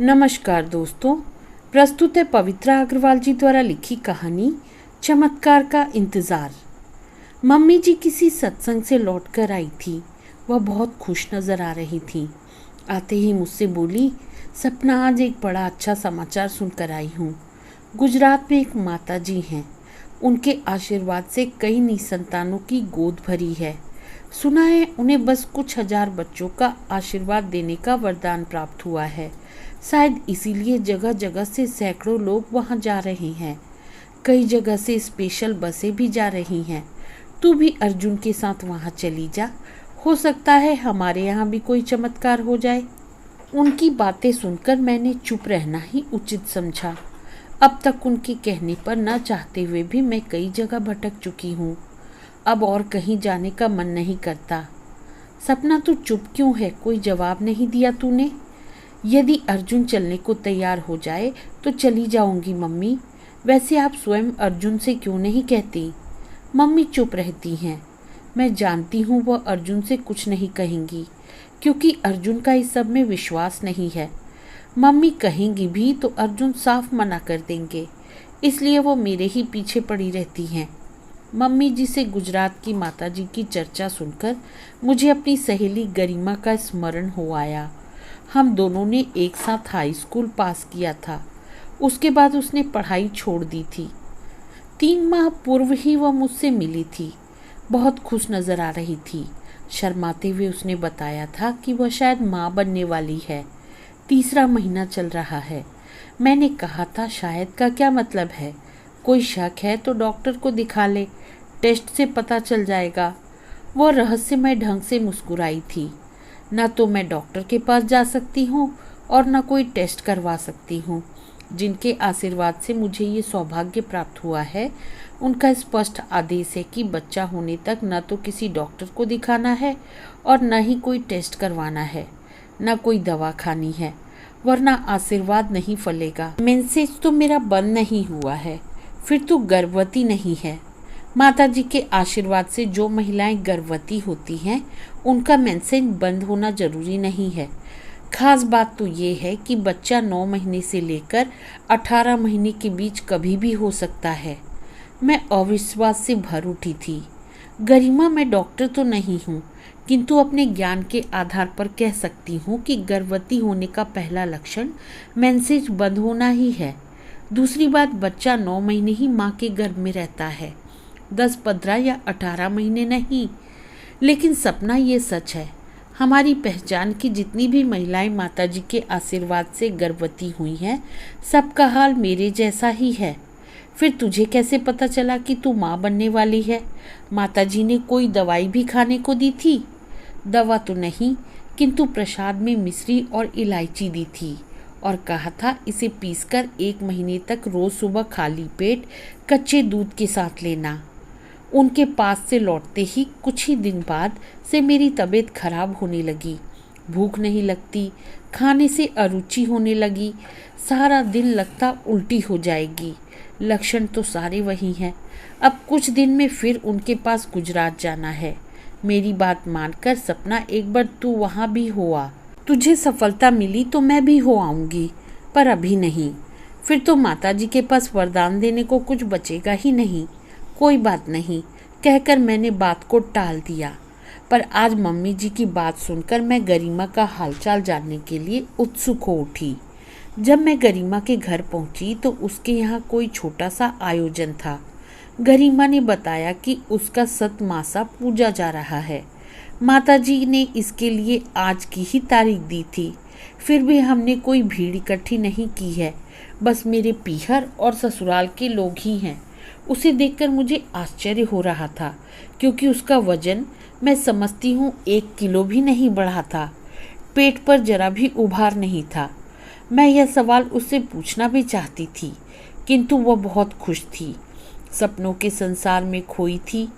नमस्कार दोस्तों। प्रस्तुत है पवित्रा अग्रवाल जी द्वारा लिखी कहानी चमत्कार का इंतज़ार। मम्मी जी किसी सत्संग से लौटकर आई थी। वह बहुत खुश नज़र आ रही थी। आते ही मुझसे बोली, सपना आज एक बड़ा अच्छा समाचार सुनकर आई हूँ। गुजरात में एक माता जी हैं। उनके आशीर्वाद से कई निसंतानों की गोद भरी है। सुना है उन्हें बस कुछ हजार बच्चों का आशीर्वाद देने का वरदान प्राप्त हुआ है। शायद इसीलिए जगह जगह से सैकड़ों लोग वहां जा रहे हैं। कई जगह से स्पेशल बसें भी जा रही हैं। तू भी अर्जुन के साथ वहां चली जा। हो सकता है हमारे यहाँ भी कोई चमत्कार हो जाए। उनकी बातें सुनकर मैंने चुप रहना ही उचित समझा। अब तक उनके कहने पर न चाहते हुए भी मैं कई जगह भटक चुकी हूँ। अब और कहीं जाने का मन नहीं करता। सपना तू चुप क्यों है? कोई जवाब नहीं दिया तूने। यदि अर्जुन चलने को तैयार हो जाए तो चली जाऊंगी मम्मी। वैसे आप स्वयं अर्जुन से क्यों नहीं कहती? मम्मी चुप रहती हैं। मैं जानती हूँ वह अर्जुन से कुछ नहीं कहेंगी, क्योंकि अर्जुन का इस सब में विश्वास नहीं है। मम्मी कहेंगी भी तो अर्जुन साफ मना कर देंगे, इसलिए वो मेरे ही पीछे पड़ी रहती हैं। मम्मी जी से गुजरात की माता जी की चर्चा सुनकर मुझे अपनी सहेली गरिमा का स्मरण हो आया। हम दोनों ने एक साथ हाई स्कूल पास किया था। उसके बाद उसने पढ़ाई छोड़ दी थी। 3 माह पूर्व ही वह मुझसे मिली थी। बहुत खुश नज़र आ रही थी। शर्माते हुए उसने बताया था कि वह शायद माँ बनने वाली है। 3रा महीना चल रहा है। मैंने कहा था शायद का क्या मतलब है? कोई शक है तो डॉक्टर को दिखा ले, टेस्ट से पता चल जाएगा। वह रहस्यमय ढंग से मुस्कुराई थी। न तो मैं डॉक्टर के पास जा सकती हूँ और न कोई टेस्ट करवा सकती हूँ। जिनके आशीर्वाद से मुझे ये सौभाग्य प्राप्त हुआ है, उनका स्पष्ट आदेश है कि बच्चा होने तक न तो किसी डॉक्टर को दिखाना है और न ही कोई टेस्ट करवाना है, न कोई दवा खानी है, वरना आशीर्वाद नहीं फलेगा। मेंसेज तो मेरा बंद नहीं हुआ है। फिर तो गर्भवती नहीं है। माता जी के आशीर्वाद से जो महिलाएं गर्भवती होती हैं, उनका मेंसेज बंद होना जरूरी नहीं है। खास बात तो ये है कि बच्चा 9 महीने से लेकर 18 महीने के बीच कभी भी हो सकता है। मैं अविश्वास से भर उठी थी। गरिमा, मैं डॉक्टर तो नहीं हूँ, किंतु अपने ज्ञान के आधार पर कह सकती हूँ कि गर्भवती होने का पहला लक्षण मेंसेज बंद होना ही है। दूसरी बात, बच्चा 9 महीने ही माँ के गर्भ में रहता है, 10, 15 या 18 महीने नहीं। लेकिन सपना ये सच है, हमारी पहचान की जितनी भी महिलाएं माताजी के आशीर्वाद से गर्भवती हुई हैं, सबका हाल मेरे जैसा ही है। फिर तुझे कैसे पता चला कि तू माँ बनने वाली है? माताजी ने कोई दवाई भी खाने को दी थी? दवा तो नहीं, किंतु प्रसाद में मिश्री और इलायची दी थी और कहा था इसे पीसकर 1 महीने तक रोज सुबह खाली पेट कच्चे दूध के साथ लेना। उनके पास से लौटते ही कुछ ही दिन बाद से मेरी तबीयत खराब होने लगी। भूख नहीं लगती, खाने से अरुचि होने लगी, सारा दिन लगता उल्टी हो जाएगी। लक्षण तो सारे वही हैं। अब कुछ दिन में फिर उनके पास गुजरात जाना है। मेरी बात मानकर सपना, एक बार तू वहाँ भी हो आ। तुझे सफलता मिली तो मैं भी हो आऊँगी, पर अभी नहीं। फिर तो माताजी के पास वरदान देने को कुछ बचेगा ही नहीं। कोई बात नहीं कहकर मैंने बात को टाल दिया। पर आज मम्मी जी की बात सुनकर मैं गरिमा का हालचाल जानने के लिए उत्सुक हो उठी। जब मैं गरिमा के घर पहुंची तो उसके यहाँ कोई छोटा सा आयोजन था। गरिमा ने बताया कि उसका सतमासा पूजा जा रहा है। माताजी ने इसके लिए आज की ही तारीख दी थी। फिर भी हमने कोई भीड़ इकट्ठी नहीं की है, बस मेरे पीहर और ससुराल के लोग ही हैं। उसे देखकर मुझे आश्चर्य हो रहा था, क्योंकि उसका वजन मैं समझती हूँ 1 किलो भी नहीं बढ़ा था। पेट पर जरा भी उभार नहीं था। मैं यह सवाल उससे पूछना भी चाहती थी, किंतु वह बहुत खुश थी, सपनों के संसार में खोई थी।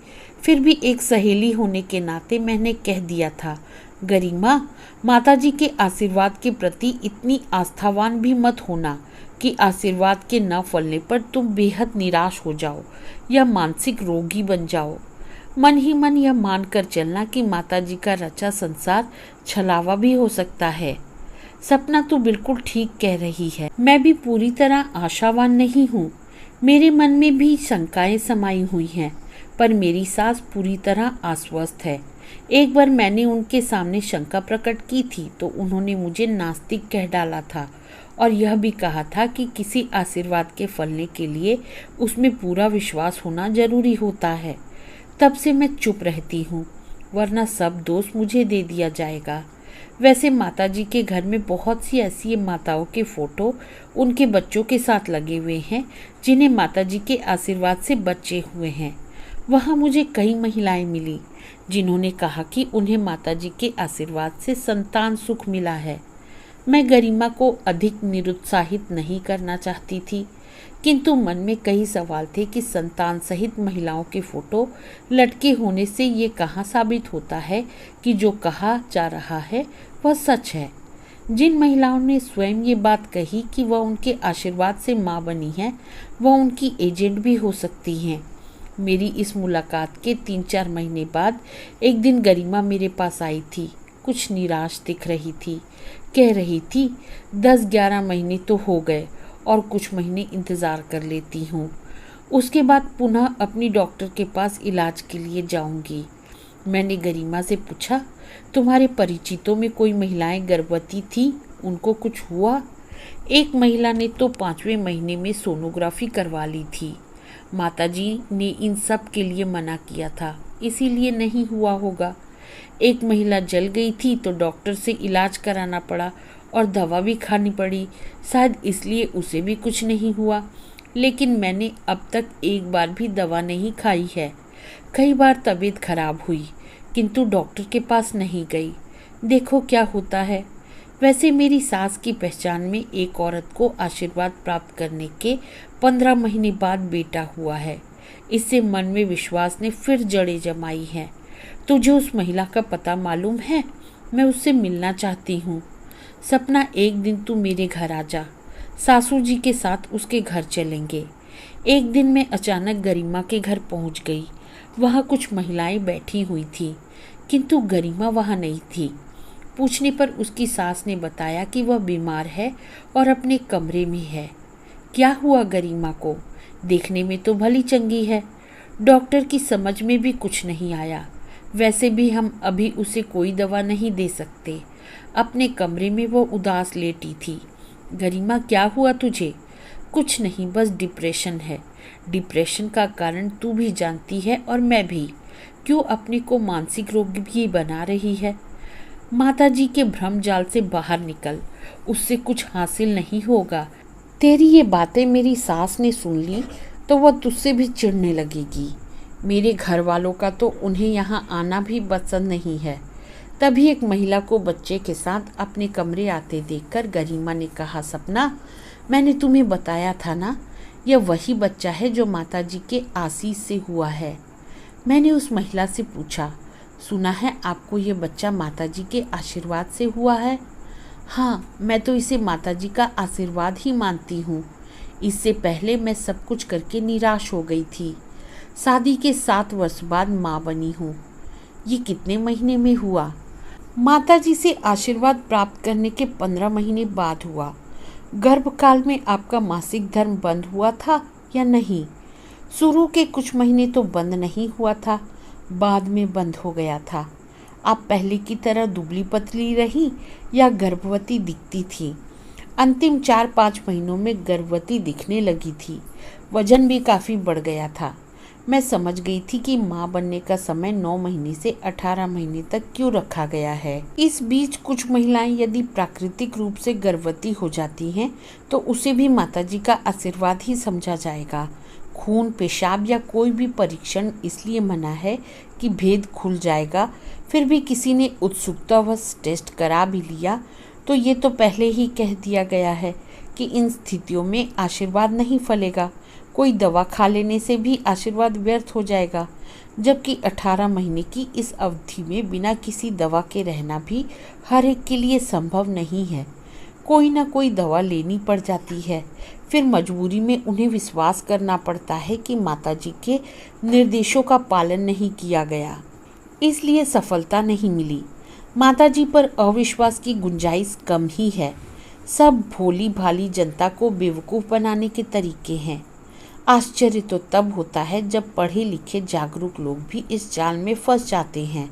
फिर भी एक सहेली होने के नाते मैंने कह दिया था, गरिमा, माताजी के आशीर्वाद के प्रति इतनी आस्थावान भी मत होना कि आशीर्वाद के न फलने पर तुम बेहद निराश हो जाओ या मानसिक रोगी बन जाओ। मन ही मन यह मानकर चलना कि माताजी का रचा संसार छलावा भी हो सकता है। सपना तो बिल्कुल ठीक कह रही है। मैं भी पूरी तरह आशावान नहीं हूँ। मेरे मन में भी शंकाएं समाई हुई हैं, पर मेरी सास पूरी तरह आश्वस्त है। एक बार मैंने उनके सामने शंका प्रकट की थी तो उन्होंने मुझे नास्तिक कह डाला था और यह भी कहा था कि किसी आशीर्वाद के फलने के लिए उसमें पूरा विश्वास होना जरूरी होता है। तब से मैं चुप रहती हूँ, वरना सब दोष मुझे दे दिया जाएगा। वैसे माताजी के घर में बहुत सी ऐसी माताओं के फोटो उनके बच्चों के साथ लगे हुए हैं जिन्हें माताजी के आशीर्वाद से बच्चे हुए हैं। वहाँ मुझे कई महिलाएं मिली जिन्होंने कहा कि उन्हें माताजी के आशीर्वाद से संतान सुख मिला है। मैं गरिमा को अधिक निरुत्साहित नहीं करना चाहती थी, किंतु मन में कई सवाल थे कि संतान सहित महिलाओं के फोटो लटके होने से ये कहाँ साबित होता है कि जो कहा जा रहा है वह सच है। जिन महिलाओं ने स्वयं ये बात कही कि वह उनके आशीर्वाद से माँ बनी है, वह उनकी एजेंट भी हो सकती हैं। मेरी इस मुलाकात के 3-4 महीने बाद एक दिन गरिमा मेरे पास आई थी। कुछ निराश दिख रही थी। कह रही थी 10-11 महीने तो हो गए और कुछ महीने इंतज़ार कर लेती हूँ, उसके बाद पुनः अपनी डॉक्टर के पास इलाज के लिए जाऊँगी। मैंने गरिमा से पूछा, तुम्हारे परिचितों में कोई महिलाएं गर्भवती थी, उनको कुछ हुआ? एक महिला ने तो 5वें महीने में सोनोग्राफी करवा ली थी। माताजी ने इन सब के लिए मना किया था, इसीलिए नहीं हुआ होगा। एक महिला जल गई थी तो डॉक्टर से इलाज कराना पड़ा और दवा भी खानी पड़ी, शायद इसलिए उसे भी कुछ नहीं हुआ। लेकिन मैंने अब तक एक बार भी दवा नहीं खाई है। कई बार तबीयत खराब हुई, किंतु डॉक्टर के पास नहीं गई। देखो क्या होता है। वैसे मेरी सास की पहचान में एक औरत को आशीर्वाद प्राप्त करने के 15 महीने बाद बेटा हुआ है। इससे मन में विश्वास ने फिर जड़ें जमाई हैं। तुझे उस महिला का पता मालूम है? मैं उससे मिलना चाहती हूँ। सपना, एक दिन तू मेरे घर आ जा। सासू जी के साथ उसके घर चलेंगे। एक दिन मैं अचानक गरिमा के घर पहुँच गई। वहाँ कुछ महिलाएं बैठी हुई थी, किंतु गरिमा वहाँ नहीं थी। पूछने पर उसकी सास ने बताया कि वह बीमार है और अपने कमरे में है। क्या हुआ गरिमा को? देखने में तो भली चंगी है। डॉक्टर की समझ में भी कुछ नहीं आया। वैसे भी हम अभी उसे कोई दवा नहीं दे सकते। अपने कमरे में वो उदास लेटी थी। गरिमा, क्या हुआ तुझे? कुछ नहीं, बस डिप्रेशन है। डिप्रेशन का कारण तू भी जानती है और मैं भी। क्यों अपने को मानसिक रोगी भी बना रही है? माताजी के भ्रम जाल से बाहर निकल, उससे कुछ हासिल नहीं होगा। तेरी ये बातें मेरी सास ने सुन ली तो वह तुझसे भी चिढ़ने लगेगी। मेरे घर वालों का तो उन्हें यहाँ आना भी पसंद नहीं है। तभी एक महिला को बच्चे के साथ अपने कमरे आते देखकर गरिमा ने कहा, सपना, मैंने तुम्हें बताया था ना, यह वही बच्चा है जो माताजी के आशीष से हुआ है। मैंने उस महिला से पूछा, सुना है आपको ये बच्चा माताजी के आशीर्वाद से हुआ है? हाँ, मैं तो इसे माताजी का आशीर्वाद ही मानती हूँ। इससे पहले मैं सब कुछ करके निराश हो गई थी। शादी के 7 वर्ष बाद माँ बनी हूँ। ये कितने महीने में हुआ? माताजी से आशीर्वाद प्राप्त करने के 15 महीने बाद हुआ। गर्भकाल में आपका मासिक धर्म बंद हुआ था या नहीं? शुरू के कुछ महीने तो बंद नहीं हुआ था, बाद में बंद हो गया था। आप पहले की तरह दुबली पतली रही या गर्भवती दिखती थी? अंतिम 4-5 महीनों में गर्भवती दिखने लगी थी। वजन भी काफ़ी बढ़ गया था। मैं समझ गई थी कि माँ बनने का समय 9 महीने से 18 महीने तक क्यों रखा गया है। इस बीच कुछ महिलाएं यदि प्राकृतिक रूप से गर्भवती हो जाती हैं तो उसे भी माताजी का आशीर्वाद ही समझा जाएगा। खून, पेशाब या कोई भी परीक्षण इसलिए मना है कि भेद खुल जाएगा। फिर भी किसी ने उत्सुकतावश टेस्ट करा भी लिया तो ये तो पहले ही कह दिया गया है कि इन स्थितियों में आशीर्वाद नहीं फलेगा। कोई दवा खा लेने से भी आशीर्वाद व्यर्थ हो जाएगा, जबकि 18 महीने की इस अवधि में बिना किसी दवा के रहना भी हर एक के लिए संभव नहीं है। कोई ना कोई दवा लेनी पड़ जाती है। फिर मजबूरी में उन्हें विश्वास करना पड़ता है कि माताजी के निर्देशों का पालन नहीं किया गया, इसलिए सफलता नहीं मिली। माताजी पर अविश्वास की गुंजाइश कम ही है। सब भोली भाली जनता को बेवकूफ़ बनाने के तरीके हैं। आश्चर्य तो तब होता है जब पढ़े लिखे जागरूक लोग भी इस जाल में फंस जाते हैं।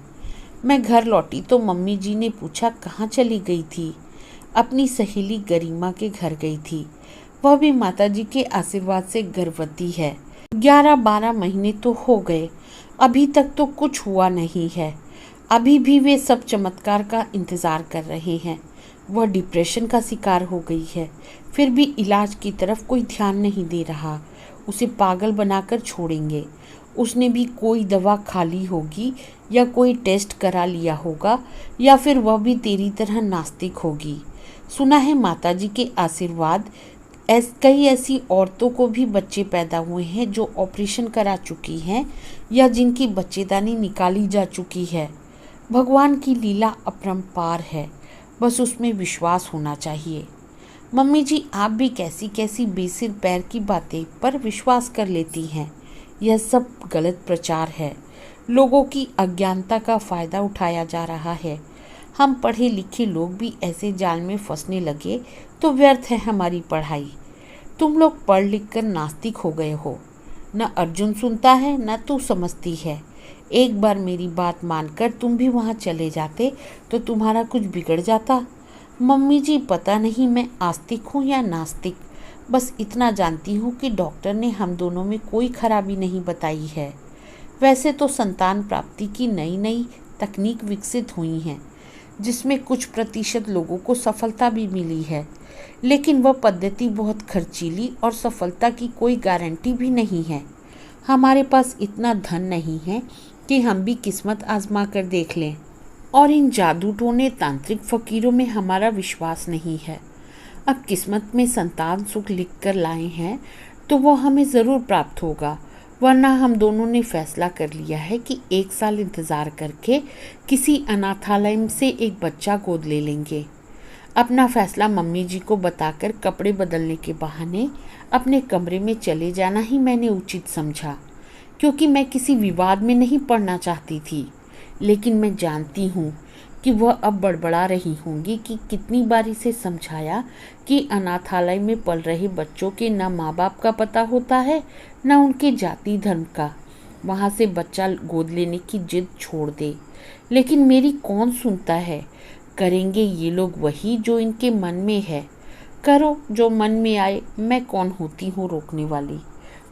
मैं घर लौटी तो मम्मी जी ने पूछा कहाँ चली गई थी। अपनी सहेली गरिमा के घर गई थी। वह भी माताजी के आशीर्वाद से गर्भवती है। 11-12 महीने तो हो गए, अभी तक तो कुछ हुआ नहीं है। अभी भी वे सब चमत्कार का इंतज़ार कर रहे हैं। वह डिप्रेशन का शिकार हो गई है, फिर भी इलाज की तरफ कोई ध्यान नहीं दे रहा। उसे पागल बनाकर छोड़ेंगे। उसने भी कोई दवा खा ली होगी या कोई टेस्ट करा लिया होगा, या फिर वह भी तेरी तरह नास्तिक होगी। सुना है माताजी के आशीर्वाद कई ऐसी औरतों को भी बच्चे पैदा हुए हैं जो ऑपरेशन करा चुकी हैं या जिनकी बच्चेदानी निकाली जा चुकी है। भगवान की लीला अपरंपार है, बस उसमें विश्वास होना चाहिए। मम्मी जी, आप भी कैसी कैसी बेसिर पैर की बातें पर विश्वास कर लेती हैं। यह सब गलत प्रचार है। लोगों की अज्ञानता का फ़ायदा उठाया जा रहा है। हम पढ़े लिखे लोग भी ऐसे जाल में फंसने लगे तो व्यर्थ है हमारी पढ़ाई। तुम लोग पढ़ लिख कर नास्तिक हो गए हो। न अर्जुन सुनता है न तू समझती है। एक बार मेरी बात मानकर तुम भी वहाँ चले जाते तो तुम्हारा कुछ बिगड़ जाता। मम्मी जी, पता नहीं मैं आस्तिक हूँ या नास्तिक, बस इतना जानती हूँ कि डॉक्टर ने हम दोनों में कोई खराबी नहीं बताई है। वैसे तो संतान प्राप्ति की नई नई तकनीक विकसित हुई हैं, जिसमें कुछ प्रतिशत लोगों को सफलता भी मिली है, लेकिन वह पद्धति बहुत खर्चीली और सफलता की कोई गारंटी भी नहीं है। हमारे पास इतना धन नहीं है कि हम भी किस्मत आजमा कर देख लें, और इन जादू टोने तांत्रिक फकीरों में हमारा विश्वास नहीं है। अब किस्मत में संतान सुख लिख कर लाए हैं तो वो हमें ज़रूर प्राप्त होगा, वरना हम दोनों ने फैसला कर लिया है कि 1 साल इंतज़ार करके किसी अनाथालय से एक बच्चा गोद ले लेंगे। अपना फैसला मम्मी जी को बताकर कपड़े बदलने के बहाने अपने कमरे में चले जाना ही मैंने उचित समझा, क्योंकि मैं किसी विवाद में नहीं पड़ना चाहती थी। लेकिन मैं जानती हूँ कि वह अब बड़बड़ा रही होंगी कि कितनी बार इसे समझाया कि अनाथालय में पल रहे बच्चों के न माँ बाप का पता होता है न उनके जाति धर्म का। वहाँ से बच्चा गोद लेने की जिद छोड़ दे, लेकिन मेरी कौन सुनता है। करेंगे ये लोग वही जो इनके मन में है। करो जो मन में आए, मैं कौन होती हूँ रोकने वाली।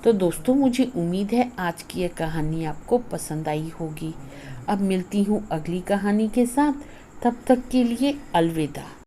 तो दोस्तों, मुझे उम्मीद है आज की यह कहानी आपको पसंद आई होगी। अब मिलती हूँ अगली कहानी के साथ, तब तक के लिए अलविदा।